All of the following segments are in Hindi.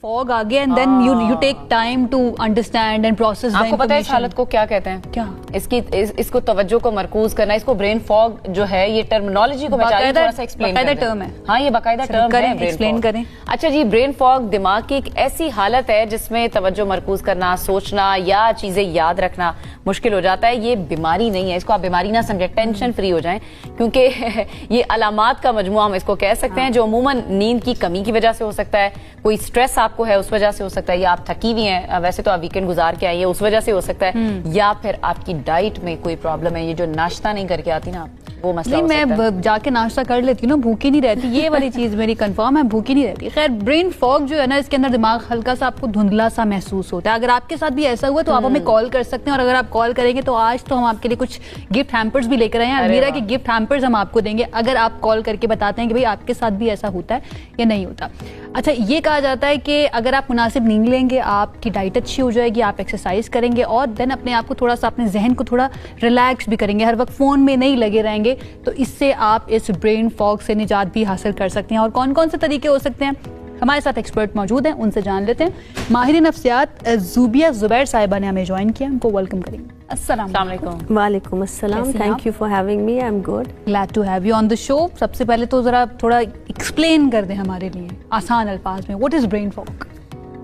फॉग आ गया and then you take time to understand and process the आपको पता है इस हालत को क्या कहते हैं? क्या? इसको तवज्जो को मरकूज करना, इसको ब्रेन फॉग जो है, ये टर्मिनोलॉजी को मैं चाह रही हूं थोड़ा सा एक्सप्लेन कर दें। टर्म है। हाँ, ये बाकायदा टर्म है। एक्सप्लेन करें। अच्छा जी, ब्रेन फॉग दिमाग की एक ऐसी हालत है जिसमें तवज्जो मरकूज करना, सोचना या चीजें याद रखना मुश्किल हो जाता है। ये बीमारी नहीं है, इसको आप बीमारी ना समझें, टेंशन फ्री हो जाएं, क्योंकि ये अलामात का मजमुआ हम इसको कह सकते हैं, जो अमूमन नींद की कमी की वजह से हो सकता है, कोई स्ट्रेस आपको है उस वजह से हो सकता है, या आप थकी हुई हैं, वैसे तो आप वीकेंड गुजार के आई है उस वजह से हो सकता है, या फिर आपकी डाइट में कोई प्रॉब्लम है, ये जो नाश्ता नहीं करके आती ना वो मसला हो सकता है। मैं जाके नाश्ता कर लेती हूँ ना, भूखी नहीं रहती, ये वाली चीज मेरी कंफर्म है, भूखी नहीं रहती। खैर, ब्रेन फॉग जो है ना, इसके अंदर दिमाग हल्का सा आपको धुंधला सा महसूस होता है। अगर आपके साथ भी ऐसा हुआ तो आप हमें कॉल कर सकते हैं, और अगर आप कॉल करेंगे तो आज तो हम आपके लिए कुछ गिफ्ट हैम्पर्स भी लेकर आए हैं। अलमीरा के गिफ्ट हैम्पर्स हम आपको देंगे अगर आप कॉल करके बताते हैं कि भाई आपके साथ भी ऐसा होता है या नहीं होता। अच्छा, ये कहा जाता है कि अगर आप मुनासिब नींद लेंगे, आपकी डाइट अच्छी हो जाएगी, आप एक्सरसाइज करेंगे और देन अपने आप को थोड़ा सा, अपने जहन को थोड़ा रिलैक्स भी करेंगे, हर वक्त फोन में नहीं लगे रहेंगे, तो इससे आप इस ब्रेन फॉग से निजात भी हासिल कर सकते हैं। और कौन कौन से तरीके हो सकते हैं, हमारे साथ एक्सपर्ट मौजूद हैं, उनसे जान लेते हैं। माहिर नफ्सियात ज़ुबिया ज़ुबैर साहिबा ने हमें ज्वाइन किया, उनको वेलकम करेंगे। अस्सलाम वालेकुम। वालेकुम अस्सलाम, thank you for having me, I am good, glad to have you on the show. सबसे पहले तो जरा थोड़ा एक्सप्लेन कर दें हमारे लिए आसान अल्फाज में, व्हाट इज ब्रेन फॉग?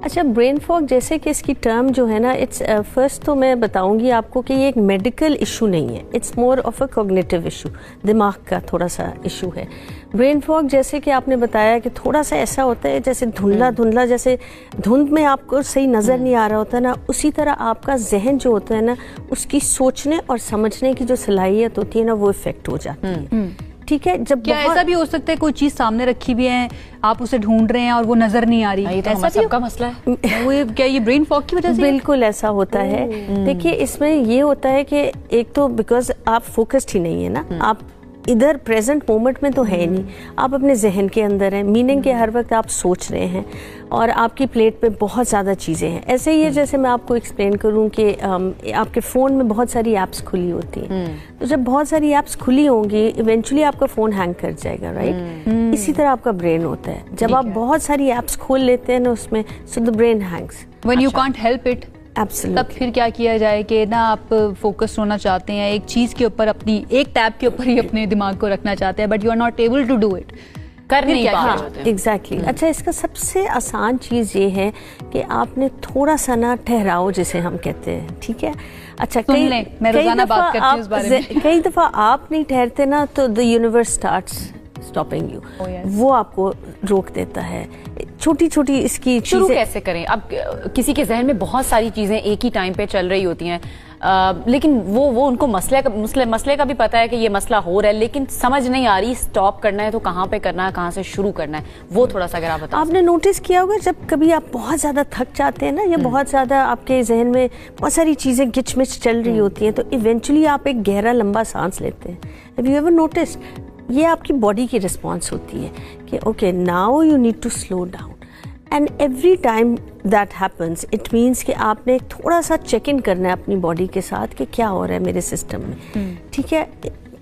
अच्छा, ब्रेन फॉग जैसे कि इसकी टर्म जो है ना, इट्स फर्स्ट तो मैं बताऊंगी आपको कि ये एक मेडिकल इशू नहीं है, it's more of a cognitive issue, दिमाग का थोड़ा सा इशू है। ब्रेन फॉग जैसे कि आपने बताया कि थोड़ा सा ऐसा होता है जैसे धुंधला धुंधला, जैसे धुंध में आपको सही नज़र नहीं आ रहा होता ना, उसी तरह आपका जहन जो होता है ना, उसकी सोचने और समझने की जो सलाहियत होती है ना, वो इफेक्ट हो जाती है। ठीक है, जब क्या ऐसा भी हो सकता है कोई चीज सामने रखी भी है, आप उसे ढूंढ रहे हैं और वो नजर नहीं आ रही, ये तो ऐसा सबका मसला है? वो क्या ये ब्रेन फॉग की वजह से? बिल्कुल ऐसा होता है। देखिए, इसमें ये होता है कि एक तो बिकॉज आप फोकस्ड ही नहीं है ना, आप इधर प्रेजेंट मोमेंट में तो है नहीं, आप अपने जहन के अंदर हैं, मीनिंग के हर वक्त आप सोच रहे हैं और आपकी प्लेट पे बहुत ज़्यादा चीज़ें हैं। ऐसे ही है जैसे मैं आपको एक्सप्लेन करूं कि आपके फ़ोन में बहुत सारी ऐप्स खुली होती हैं, तो जब बहुत सारी ऐप्स खुली होंगी, इवेंचुअली आपका फ़ोन हैंग कर जाएगा, राइट? इसी तरह आपका ब्रेन होता है, जब आप बहुत सारी ऐप्स खोल लेते हैं ना उसमें, so the brain Hanks when you can't help it. Absolutely. तब फिर क्या किया जाए कि ना आप फोकस होना चाहते हैं एक चीज के ऊपर, अपनी एक टैब के ऊपर ही अपने दिमाग को रखना चाहते हैं, but you are not able to do it, कर नहीं पा रहे। एग्जैक्टली। अच्छा, इसका सबसे आसान चीज़ ये है कि आपने थोड़ा सा ना ठहराओ, जिसे हम कहते हैं, ठीक है? अच्छा, कई दफ़ा आप नहीं ठहरते ना, तो the universe starts stopping you, वो आपको रोक देता है। छोटी छोटी इसकी शुरू कैसे करें? अब किसी के जहन में बहुत सारी चीजें एक ही टाइम पे चल रही होती हैं, लेकिन वो उनको मसले का भी पता है कि ये मसला हो रहा है, लेकिन समझ नहीं आ रही स्टॉप करना है तो कहाँ पे करना है, कहाँ से शुरू करना है, वो थोड़ा सा अगर आप बताएं। आपने नोटिस किया होगा जब कभी आप बहुत ज़्यादा थक जाते हैं ना, या बहुत ज़्यादा आपके जहन में बहुत सारी चीज़ें गिचमिच चल रही होती हैं, तो इवेंचुअली आप एक गहरा लंबा सांस लेते हैं। Have you ever noticed? ये आपकी बॉडी की रिस्पॉन्स होती है कि okay, now you need to slow down, and every time that happens it means कि आपने थोड़ा सा चेक इन करना है अपनी बॉडी के साथ कि क्या हो रहा है मेरे सिस्टम में, ठीक है?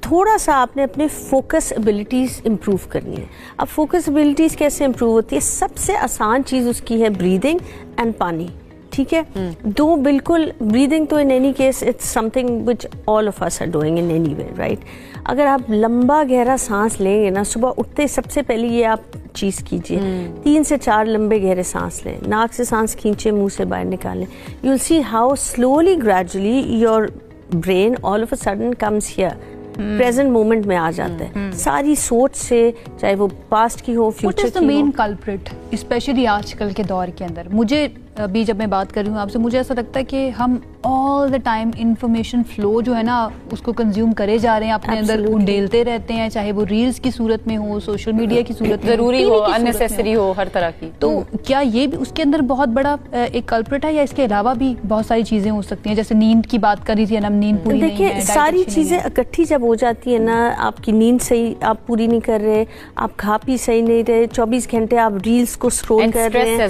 थोड़ा सा आपने अपने फोकस एबिलिटीज़ इम्प्रूव करनी है। अब फोकस एबिलिटीज़ कैसे इम्प्रूव होती है? सबसे आसान चीज़ उसकी है ब्रीदिंग एंड पानी, ठीक है? दो बिल्कुल, ब्रीदिंग तो in any case it's something which all of us are doing in any way, right? अगर आप लंबा गहरा सांस लेंगे ना, सुबह उठते सबसे पहले ये आप चीज़ कीजिए, 3 से 4 लंबे गहरे सांस लें, नाक से सांस खींचे, मुंह से बाहर निकालें। You will see how slowly gradually your brain all of a sudden comes here, present moment में आ जाता है, सारी सोच से, चाहे वो पास्ट की हो, फ्यूचर की हो। What is the main culprit, specially आजकल के दौर के अंदर? मुझे अभी जब मैं बात कर रही हूँ आपसे, मुझे ऐसा लगता है कि हम all the time information flow जो है ना, उसको कंज्यूम करे जा रहे हैं, अपने अंदर उंडेलते रहते हैं, चाहे वो रील्स की सूरत में हो, सोशल मीडिया की सूरत में, जरूरी हो, अननेसेसरी हो, हर तरह की। तो क्या ये भी उसके अंदर बहुत बड़ा एक कल्प्रिट है, या इसके अलावा भी बहुत सारी चीजें हो सकती हैं? जैसे नींद की बात कर रही थी, नींद पूरी नहीं है, देखिए सारी चीजें इकट्ठी जब हो जाती है ना, आपकी नींद सही आप पूरी नहीं कर रहे, आप खा पी सही नहीं रहे, 24 घंटे आप रील्स को स्क्रॉल कर रहे हैं,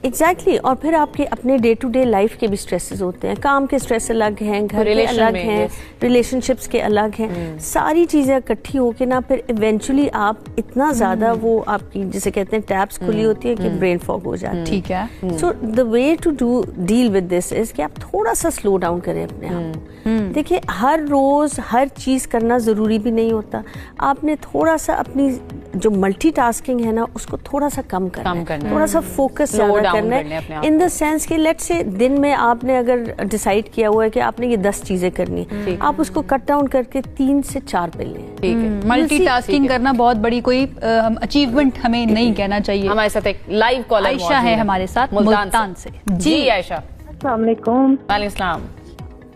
एग्जैक्टली, और फिर आपके अपने डे टू डे लाइफ के भी स्ट्रेसेस होते हैं, काम के स्ट्रेस अलग हैं, घर के Relation अलग में, हैं, yes. रिलेशनशिप्स के अलग हैं, सारी चीज़ें इकट्ठी होके ना फिर इवेंचुअली आप इतना ज़्यादा वो आपकी जिसे कहते हैं टैब्स खुली होती है कि ब्रेन फॉग हो जाता है। ठीक है। So the way to do deal with this is कि आप थोड़ा सा स्लो डाउन करें अपने आप को। देखिए हर रोज हर चीज करना जरूरी भी नहीं होता, आपने थोड़ा सा अपनी जो मल्टीटास्किंग है ना उसको थोड़ा सा कम करना है, थोड़ा सा फोकस ज्यादा करना है, इन द सेंस कि लेट्स से दिन में आपने अगर डिसाइड किया हुआ है कि आपने ये 10 चीजें करनी है, आप उसको कट डाउन करके 3 से 4 पे लें। ठीक है, मल्टीटास्किंग करना बहुत बड़ी कोई अचीवमेंट हमें नहीं कहना चाहिए। हमारे साथ एक लाइव कॉलर आयशा है हमारे साथ मुल्तान से। जी आयशा। अस्सलाम वालेकुम। वालेकुम सलाम।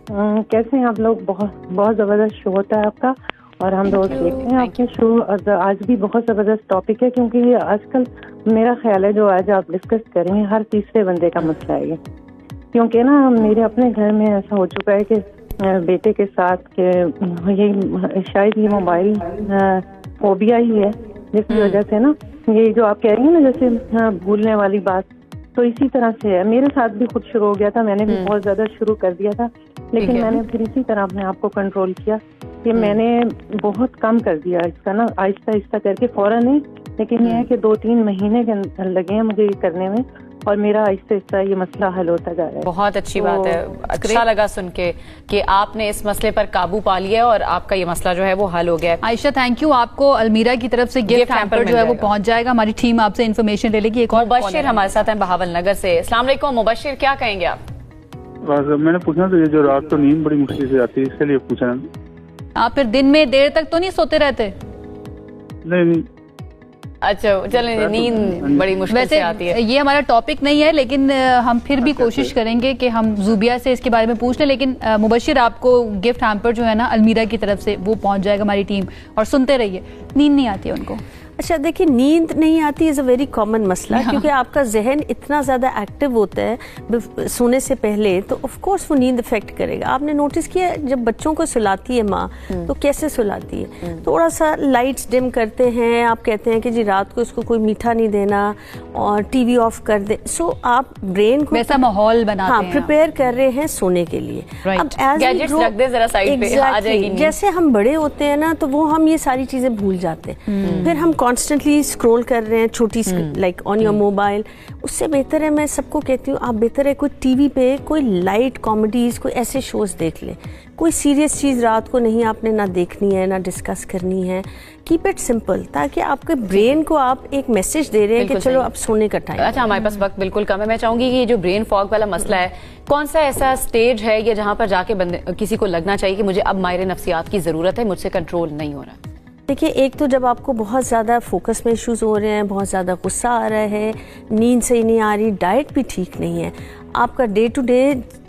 कैसे हैं आप लोग? बहुत ज़बरदस्त शो होता है आपका और हम रोज देखते हैं आपके शो। आज भी बहुत ज़बरदस्त टॉपिक है क्योंकि आजकल मेरा ख्याल है जो आज आप डिस्कस करेंगे हर तीसरे बंदे का मसला है ये, क्योंकि ना मेरे अपने घर में ऐसा हो चुका है कि बेटे के साथ के ये शायद ये मोबाइल फोबिया ही है जिसकी वजह से ना ये जो आप कह रही हैं ना जैसे भूलने वाली बात, तो इसी तरह से है। मेरे साथ भी खुद शुरू हो गया था, मैंने भी बहुत ज्यादा शुरू कर दिया था, लेकिन मैंने फिर इसी तरह अपने आप को कंट्रोल किया कि मैंने बहुत कम कर दिया इसका ना, आहिस्ता आहिस्ता करके, फौरन नहीं, लेकिन ये है कि 2-3 महीने के लगे हैं मुझे ये करने में और मेरा आहिस्ता आहिस्ता ये मसला हल होता जा रहा है। बहुत अच्छी बात है, अच्छा लगा सुन के कि आपने इस मसले पर काबू पा लिया और आपका ये मसला जो है वो हल हो गया है। आयशा थैंक यू, आपको अलमीरा की तरफ से गिफ्ट हैम्पर जो है वो पहुंच जाएगा। हमारी टीम आपसे इन्फॉर्मेशन ले लेगी। एक और मुबशिर हमारे साथ हैं बहावल नगर से। अस्सलाम वालेकुम मुबशिर, क्या कहेंगे आप? मैंने पूछना तो ये जो रात को नींद बड़ी मुश्किल से आती है इसके लिए पूछा। आप फिर दिन में देर तक तो नहीं सोते रहते? नहीं। अच्छा चलें, नींद बड़ी मुश्किल से आती है। ये हमारा टॉपिक नहीं है, लेकिन हम फिर भी कोशिश करेंगे कि हम जुबिया से इसके बारे में पूछ लें। लेकिन मुबशिर आपको गिफ्ट हैम्पर जो है ना अलमीरा की तरफ से वो पहुंच जाएगा हमारी टीम। और सुनते रहिए, नींद नहीं आती है उनको। अच्छा देखिए, नींद नहीं आती इज़ अ वेरी कॉमन मसला, क्योंकि आपका जहन इतना ज़्यादा एक्टिव होता है सोने से पहले, तो ऑफ कोर्स वो नींद इफेक्ट करेगा। आपने नोटिस किया जब बच्चों को सुलाती है माँ तो कैसे सुलाती है, थोड़ा सा लाइट्स डिम करते हैं, आप कहते हैं कि जी रात को इसको कोई मीठा नहीं देना और टीवी ऑफ कर दे। सो आप ब्रेन को वैसा माहौल बनाते हैं, प्रिपेयर कर रहे हैं सोने के लिए। अब गैजेट्स रख दे जरा साइड पे, आ जाएगी नींद। जैसे हम बड़े होते हैं ना तो वो हम ये सारी चीजें भूल जाते हैं, फिर हम कॉन्स्टेंटली स्क्रॉल कर रहे हैं छोटी लाइक ऑन योर मोबाइल। उससे बेहतर है, मैं सबको कहती हूँ, आप बेहतर है कोई टीवी पे कोई लाइट कॉमेडीज, कोई ऐसे शोज देख ले। कोई सीरियस चीज रात को नहीं आपने ना देखनी है ना डिस्कस करनी है। कीप इट सिंपल, ताकि आपके ब्रेन को आप एक मैसेज दे रहे हैं कि चलो अब सोने का टाइम। अच्छा हमारे पास वक्त बिल्कुल कम है, मैं चाहूंगी कि ये जो ब्रेन फॉग वाला मसला है, कौन सा ऐसा स्टेज है या जहां पर जाके किसी को लगना चाहिए कि मुझे अब माहिर नफ्सियात की जरूरत है, मुझसे कंट्रोल नहीं हो रहा? देखिए, एक तो जब आपको बहुत ज़्यादा फोकस में इश्यूज हो रहे हैं, बहुत ज़्यादा गुस्सा आ रहा है, नींद सही नहीं आ रही, डाइट भी ठीक नहीं है, आपका डे टू डे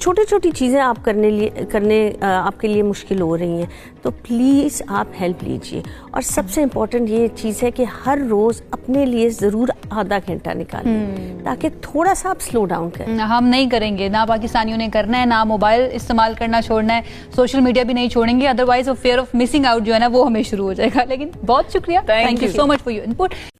छोटी छोटी चीज़ें आप करने आपके लिए मुश्किल हो रही हैं, तो प्लीज़ आप हेल्प लीजिए। और सबसे इम्पोर्टेंट ये चीज़ है कि हर रोज़ अपने लिए ज़रूर आधा घंटा निकालें, ताकि थोड़ा सा आप स्लो डाउन करें। हम नहीं करेंगे, ना पाकिस्तानियों ने करना है, ना मोबाइल इस्तेमाल करना छोड़ना है, सोशल मीडिया भी नहीं छोड़ेंगे, अदरवाइज वो फियर ऑफ मिसिंग आउट जो है ना वो हमें शुरू हो जाएगा। लेकिन बहुत शुक्रिया, thank you so much for your input.